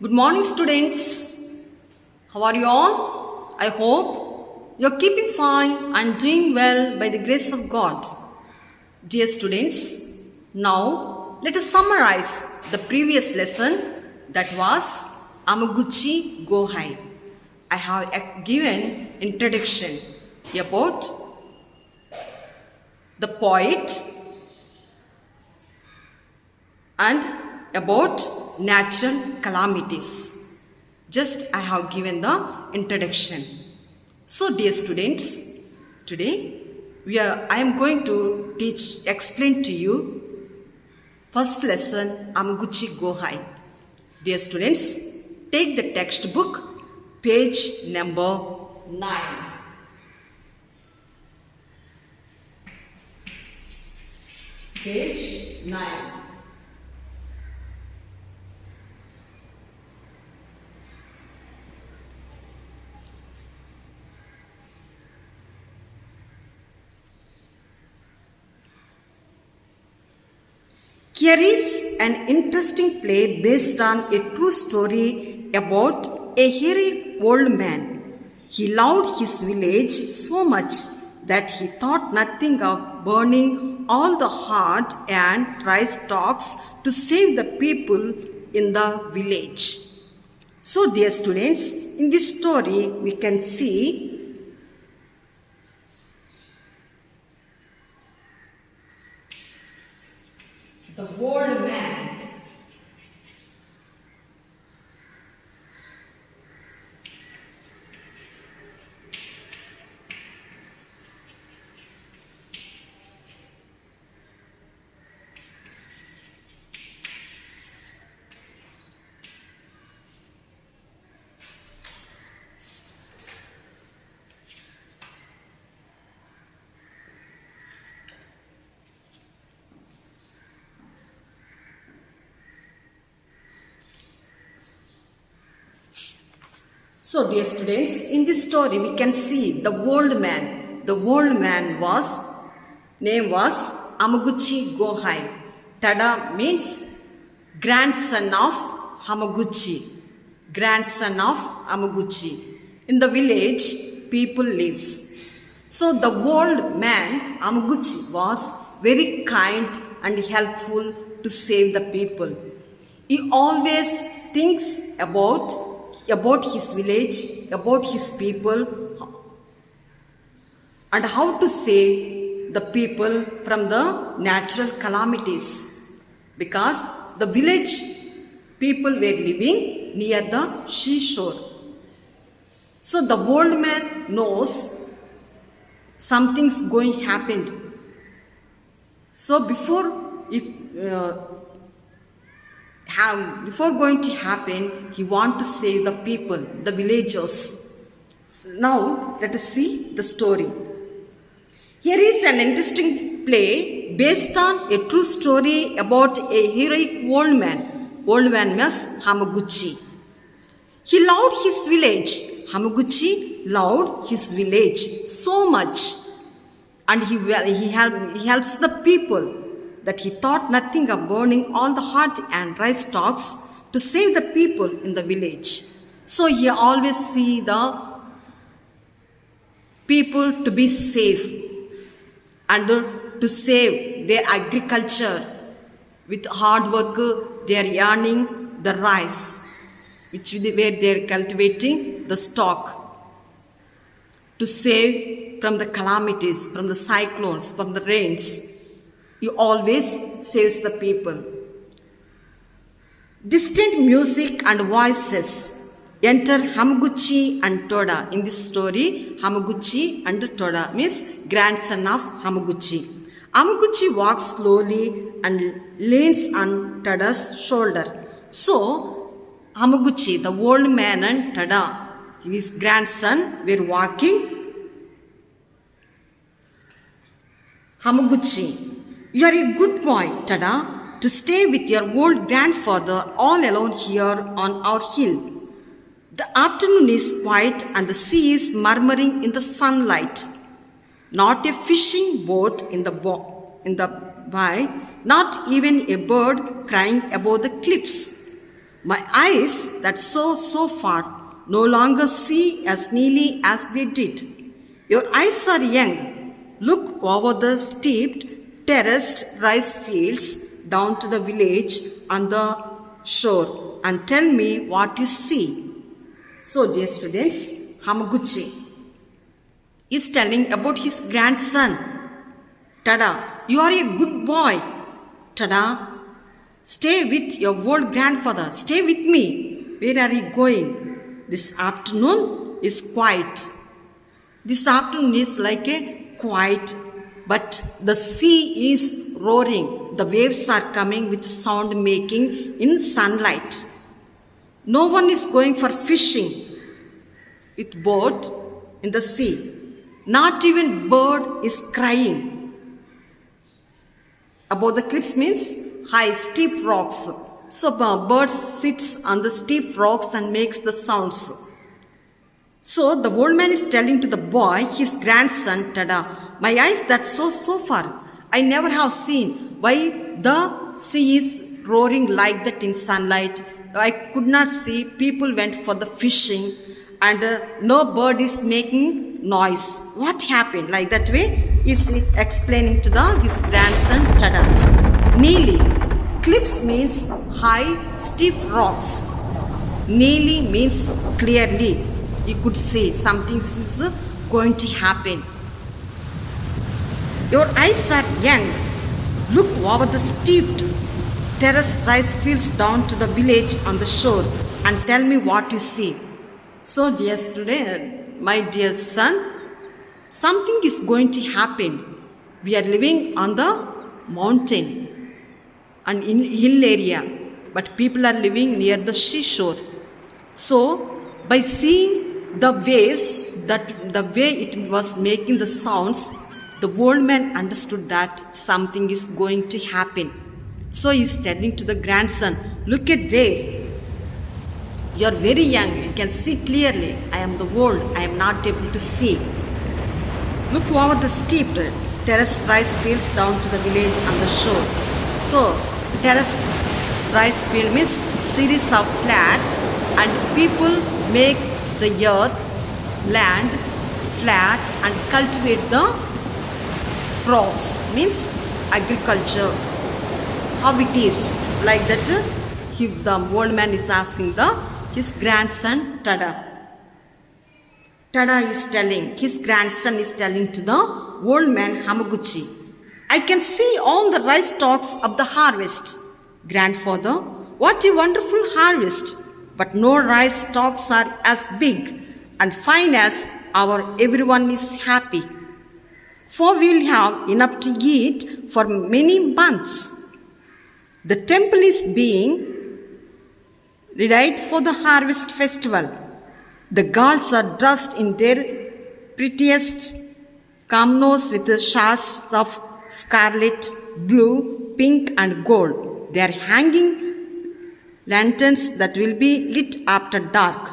Good morning, students. How are you all? I hope you're keeping fine and doing well by the grace of God. Dear students, now let us summarize the previous lesson, that was Amaguchi Gohai. I have given introduction about the poet and about natural calamities. Just I have given the introduction. So dear students, today I am going to explain to you first lesson Amaguchi Gohai. Dear students, take the textbook, page number 9. Page 9. Here is an interesting play based on a true story about a heroic old man. He loved his village so much that he thought nothing of burning all the hot and dry stalks to save the people in the village. So dear students, in this story we can see the old man. So dear students, in this story we can see the old man. The old man name was Amaguchi Gohai. Tada means grandson of Hamaguchi. Grandson of Amaguchi. In the village, people lives. So the old man Amaguchi was very kind and helpful to save the people. He always thinks about his village, about his people, and how to save the people from the natural calamities. Because the village people were living near the seashore. So the old man knows something's going to happen. So before going to happen, he want to save the people, the villagers. Now let us see the story. Here is an interesting play based on a true story about a heroic old man. Old man means Hamaguchi. He loved his village. Hamaguchi loved his village so much, and he helps the people, that he thought nothing of burning all the hot and dry stalks to save the people in the village. So he always see the people to be safe and to save their agriculture. With hard work, they are earning the rice, where they are cultivating the stock, to save from the calamities, from the cyclones, from the rains. He always saves the people. Distant music and voices enter Hamaguchi and Toda. In this story, Hamaguchi and Toda means grandson of Hamaguchi. Hamaguchi walks slowly and leans on Toda's shoulder. So, Hamaguchi, the old man, and Toda, his grandson, were walking. Hamaguchi: "You are a good boy, Tada, to stay with your old grandfather all alone here on our hill. The afternoon is quiet and the sea is murmuring in the sunlight. Not a fishing boat in the bay, not even a bird crying above the cliffs. My eyes that saw so far no longer see as nearly as they did. Your eyes are young. Look over the steeped, terraced rice fields down to the village on the shore and tell me what you see. So, dear students, Hamaguchi is telling about his grandson. Tada, you are a good boy. Tada, stay with your old grandfather. Stay with me. Where are you going? This afternoon is quiet. This afternoon is like a quiet, but the sea is roaring. The waves are coming with sound making in sunlight. No one is going for fishing with boat in the sea. Not even bird is crying. Above the cliffs means high steep rocks. So bird sits on the steep rocks and makes the sounds. So the old man is telling to the boy, his grandson, Tada, my eyes that saw so far, I never have seen why the sea is roaring like that in sunlight. I could not see. People went for the fishing and no bird is making noise. What happened? Like that way, is explaining to his grandson, Tada. Nearly, cliffs means high, steep rocks. Nearly means clearly. You could see something is going to happen. Your eyes are young. Look over the steep terraced rice fields down to the village on the shore and tell me what you see. So, dear student, my dear son, something is going to happen. We are living on the mountain and in hill area, but people are living near the seashore. So, by seeing the waves, that the way it was making the sounds, the old man understood that something is going to happen. So he is telling to the grandson, look at there. You are very young, you can see clearly. I am the old, I am not able to see. Look over the steep terraced rice fields down to the village on the shore. So, terraced rice field means series of flat and people make the earth, land flat and cultivate the crops, means agriculture. How it is, like that the old man is asking his grandson Tada. Tada is telling, his grandson is telling to the old man Hamaguchi, I can see all the rice stalks of the harvest. Grandfather, what a wonderful harvest! But no rice stalks are as big and fine as our everyone is happy. For we will have enough to eat for many months. The temple is being readied for the harvest festival. The girls are dressed in their prettiest kimonos with the shawls of scarlet, blue, pink and gold. They are hanging lanterns that will be lit after dark.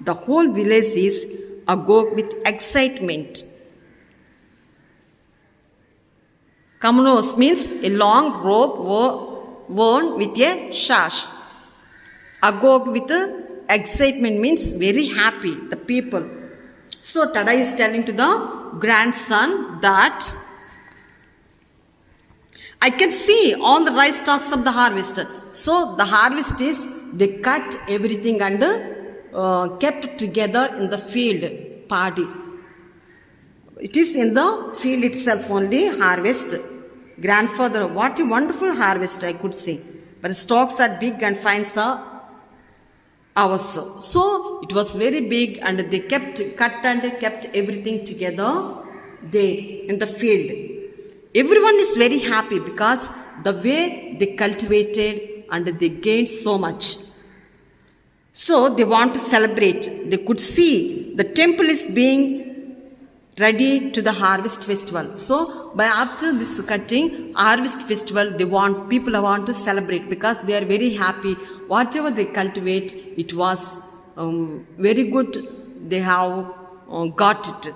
The whole village is agog with excitement. Kimonos means a long robe worn with a sash. Agog with excitement means very happy, the people. So Tada is telling to the grandson that I can see all the rice stalks of the harvest. So the harvest is, they cut everything and kept together in the field, paddy. It is in the field itself only harvest. Grandfather, what a wonderful harvest I could see. But the stalks are big and fine are ours. So it was very big and they cut and kept everything together there in the field. Everyone is very happy because the way they cultivated and they gained so much. So they want to celebrate. They could see the temple is being ready to the harvest festival. So by after this cutting harvest festival, people want to celebrate because they are very happy. Whatever they cultivate, it was very good. They have got it.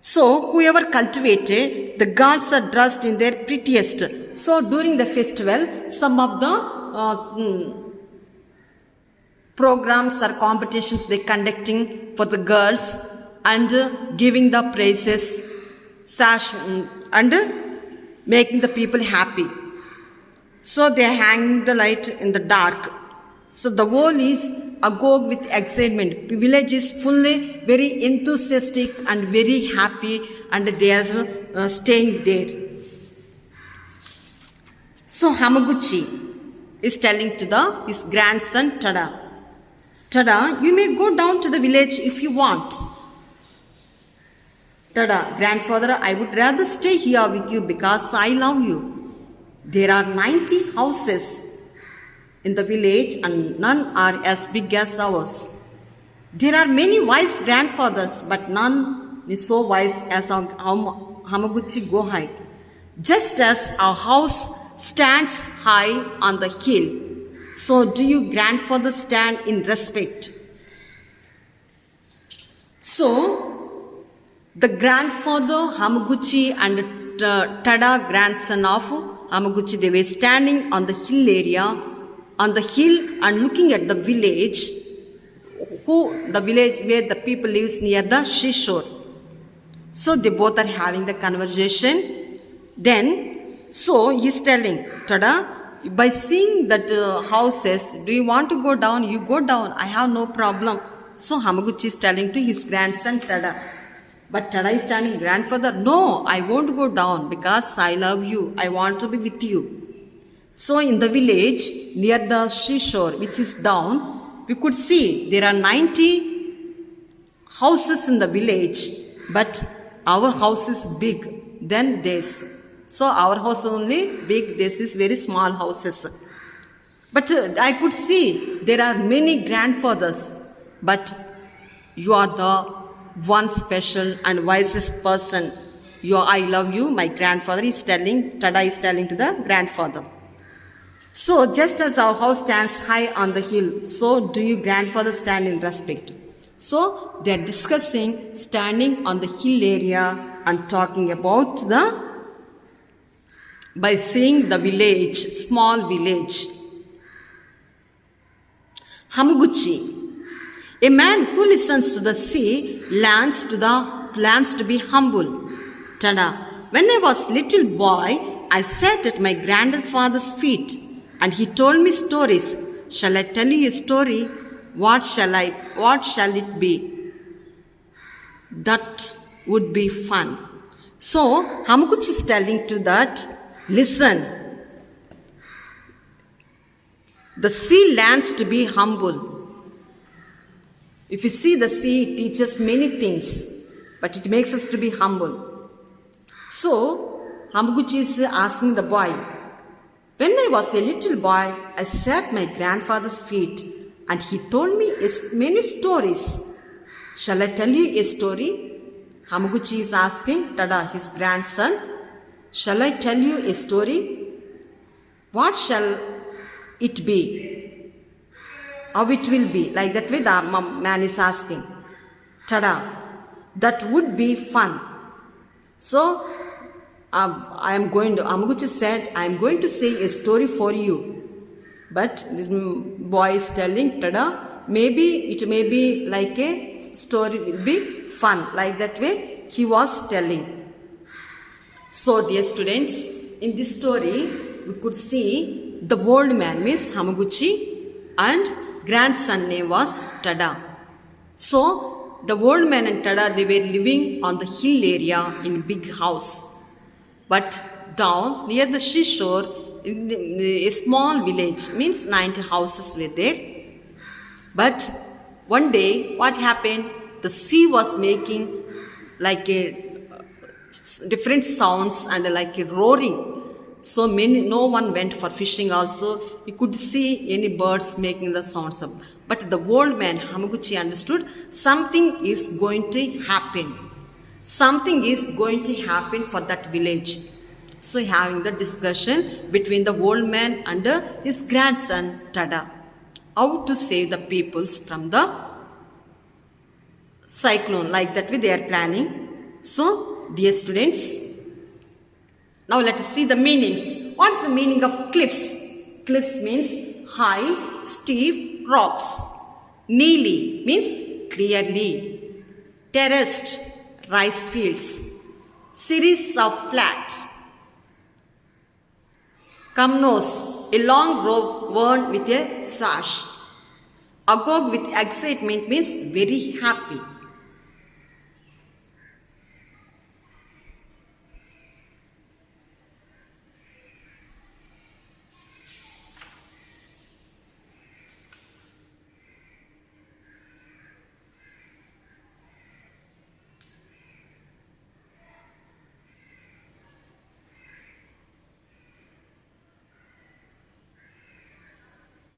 So, whoever cultivated, the girls are dressed in their prettiest. So, during the festival, some of the programs or competitions they conducting for the girls and giving the praises and making the people happy. So, they are hanging the light in the dark. So the whole is agog with excitement. The village is fully very enthusiastic and very happy, and they are staying there. So Hamaguchi is telling to his grandson Tada, Tada, you may go down to the village if you want. Tada, grandfather, I would rather stay here with you because I love you. There are 90 houses in the village and none are as big as ours. There are many wise grandfathers, but none is so wise as our Hamaguchi Gohai. Just as our house stands high on the hill, so do you grandfather stand in respect. So, the grandfather Hamaguchi and Tada, grandson of Hamaguchi, they were standing on the hill area, on the hill and looking at the village, the village where the people lives near the seashore. So they both are having the conversation. Then, so he's telling, Tada, by seeing that houses, do you want to go down? You go down, I have no problem. So Hamaguchi is telling to his grandson Tada. But Tada is telling, grandfather, no, I won't go down because I love you. I want to be with you. So in the village near the seashore, which is down, we could see there are 90 houses in the village, but our house is big than this. So our house only big, this is very small houses. But I could see there are many grandfathers, but you are the one special and wisest person. I love you, my grandfather is telling, Tada is telling to the grandfather. So, just as our house stands high on the hill, so do you grandfather stand in respect. So, they are discussing standing on the hill area and talking about by seeing the village, small village. Hamaguchi, a man who listens to the sea learns to be humble. Tada, when I was little boy, I sat at my grandfather's feet. And he told me stories. Shall I tell you a story? What shall it be? That would be fun. So, Hamaguchi is telling to that, listen. The sea learns to be humble. If you see the sea, it teaches many things, but it makes us to be humble. So, Hamaguchi is asking the boy, when I was a little boy, I sat at my grandfather's feet and he told me many stories. Shall I tell you a story? Hamaguchi is asking Tada, his grandson, shall I tell you a story? What shall it be? How it will be? Like that way the man is asking. Tada, that would be fun. So, Hamaguchi said, I am going to say a story for you. But this boy is telling Tada, it may be like a story, will be fun. Like that way he was telling. So dear students, in this story we could see the old man, Miss Hamaguchi, and grandson name was Tada. So the old man and Tada, they were living on the hill area in big house. But down near the seashore, in a small village, means 90 houses were there. But one day, what happened? The sea was making like a different sounds and like a roaring. So no one went for fishing also. You could see any birds making the sounds up. But the old man, Hamaguchi, understood something is going to happen. Something is going to happen for that village. So having the discussion between the old man and his grandson Tada, how to save the peoples from the cyclone. Like that way they are planning. So, dear students, now let us see the meanings. What is the meaning of cliffs? Cliffs means high, steep rocks. Nearly means clearly. Terraced, rice fields. Series of flat. Kymnos, a long robe worn with a sash. Agog with excitement means very happy.